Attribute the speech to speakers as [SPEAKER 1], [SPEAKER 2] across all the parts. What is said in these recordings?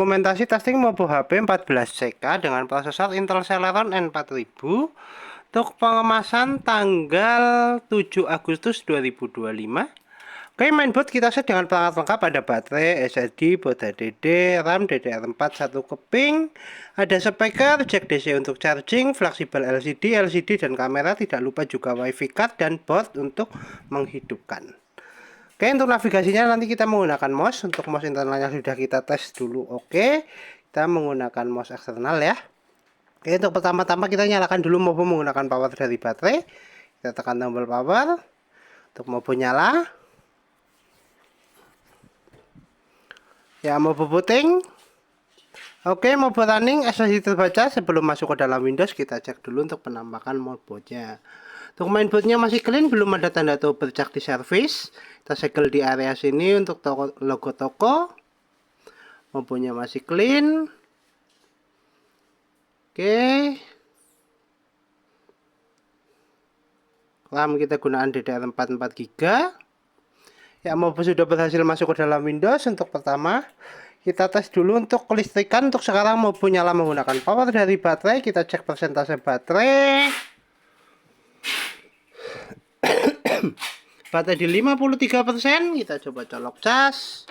[SPEAKER 1] Dokumentasi testing Mobo HP 14CK dengan prosesor Intel Celeron N4000 untuk pengemasan tanggal 7 Agustus 2025. Oke, mainboard kita set dengan perangkat lengkap, ada baterai, SSD, boot HDD, RAM DDR4 1 keping, ada speaker, jack DC untuk charging, fleksibel LCD dan kamera, tidak lupa juga WiFi card dan board untuk menghidupkan. Oke, untuk navigasinya nanti kita menggunakan mouse. Untuk mouse internalnya sudah kita tes dulu. Oke, kita menggunakan mouse eksternal ya. Oke, untuk pertama-tama kita nyalakan dulu Mobo menggunakan power dari baterai. Kita tekan tombol power untuk Mobo nyala. Ya, Mobo booting. Oke, Mobo running, SSD terbaca. Sebelum masuk ke dalam Windows, kita cek dulu untuk penampakan Mobonya. Untuk mainboardnya masih clean, belum ada tanda toko bercak di service. Kita segel di area sini untuk logo toko. Mobonya masih clean. Oke. RAM kita gunakan DDR4 4GB. Ya, Mobo sudah berhasil masuk ke dalam Windows. Untuk pertama, kita tes dulu untuk kelistrikan. Untuk sekarang Mobo nyala menggunakan power dari baterai. Kita cek persentase baterai. Baterai di 53%. Kita coba colok cas.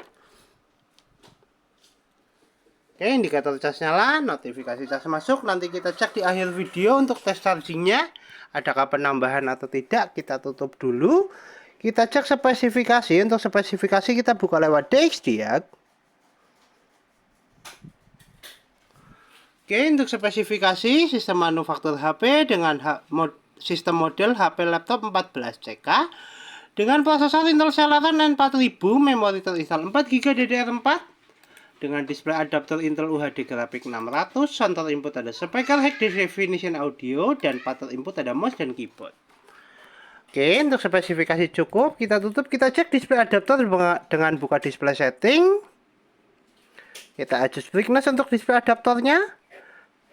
[SPEAKER 1] Oke, indikator cas nyala, notifikasi cas masuk. Nanti kita cek di akhir video untuk tes chargingnya. Adakah penambahan atau tidak, kita tutup dulu. Kita cek spesifikasi. Untuk spesifikasi kita buka lewat DXDiag. Oke, untuk spesifikasi sistem manufaktur HP dengan sistem model HP laptop 14CK dengan prosesor Intel Celeron N4000, memori terinstall 4GB DDR4 dengan display adapter Intel UHD grafik 600, center input ada speaker high definition audio dan pattern input ada mouse dan keyboard. Oke, untuk spesifikasi cukup, kita tutup, kita cek display adapter dengan buka display setting. Kita adjust brightness untuk display adaptornya.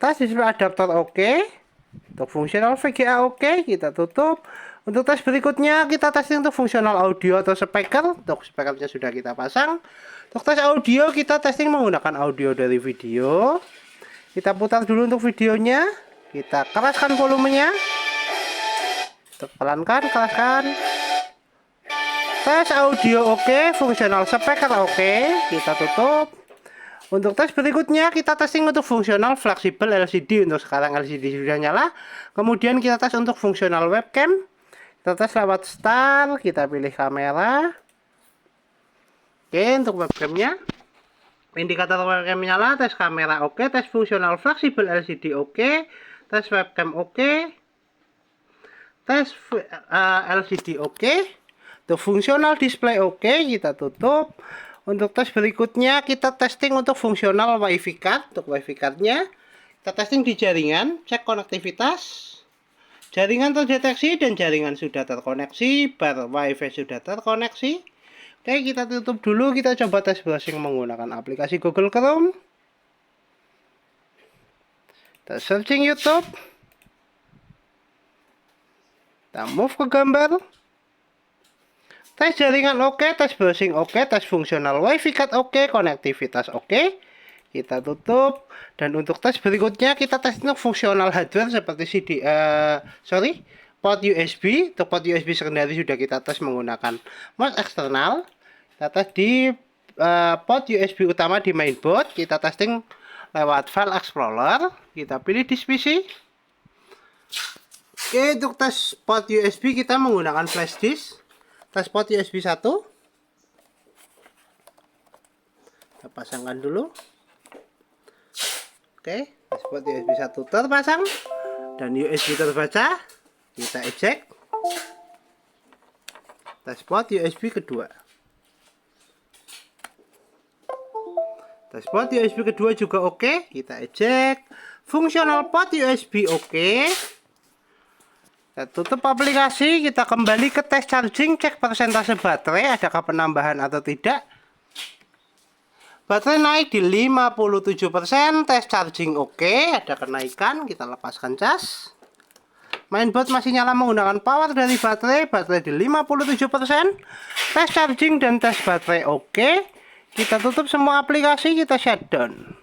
[SPEAKER 1] Tes display adaptor oke. Untuk fungsional VGA oke, kita tutup. Untuk tes berikutnya, kita testing untuk fungsional audio atau speaker. Untuk speakernya sudah kita pasang. Untuk tes audio, kita testing menggunakan audio dari video. Kita putar dulu untuk videonya. Kita keraskan volumenya. Pelankan, keraskan. Tes audio oke, fungsional speaker oke, kita tutup. Untuk tes berikutnya kita testing untuk fungsional fleksibel LCD. Untuk sekarang LCD sudah nyala. Kemudian kita tes untuk fungsional webcam. Kita tes lewat start, kita pilih kamera. Oke, untuk webcamnya, indikator webcam nyala, tes kamera oke, tes fungsional fleksibel LCD oke, tes webcam oke. Tes LCD oke. Untuk fungsional display oke, kita tutup. Untuk tes berikutnya kita testing untuk fungsional WiFi card. Untuk WiFi cardnya kita testing di jaringan, cek konektivitas. Jaringan terdeteksi dan jaringan sudah terkoneksi, bar WiFi sudah terkoneksi. Oke, kita tutup dulu. Kita coba tes browsing menggunakan aplikasi Google Chrome. Kita searching YouTube. Kita move ke gambar. Tes jaringan oke, tes browsing oke, tes fungsional WiFi card oke, konektivitas oke. Kita tutup. Dan untuk tes berikutnya kita tes untuk fungsional hardware seperti port USB. Untuk port USB secondary sudah kita tes menggunakan mouse eksternal. Kita tes di port USB utama di mainboard. Kita testing lewat file explorer. Kita pilih disk PC. Oke, untuk tes port USB kita menggunakan flash disk. Tes port USB 1. Kita pasangkan dulu. Oke, tes port USB 1 terpasang dan USB terbaca. Kita eject. Tes port USB kedua. Tes port USB kedua juga oke. Kita eject. Fungsional port USB oke. Kita tutup aplikasi, kita kembali ke tes charging, cek persentase baterai, adakah penambahan atau tidak. Baterai naik di 57%, tes charging oke, ada kenaikan, kita lepaskan cas. Mainboard masih nyala menggunakan power dari baterai di 57%, tes charging dan tes baterai oke. Kita tutup semua aplikasi, kita shutdown.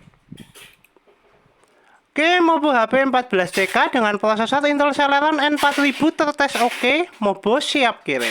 [SPEAKER 1] Oke, Mobo HP 14CK dengan prosesor Intel Celeron N4000 tertes oke. Mobo siap kirim.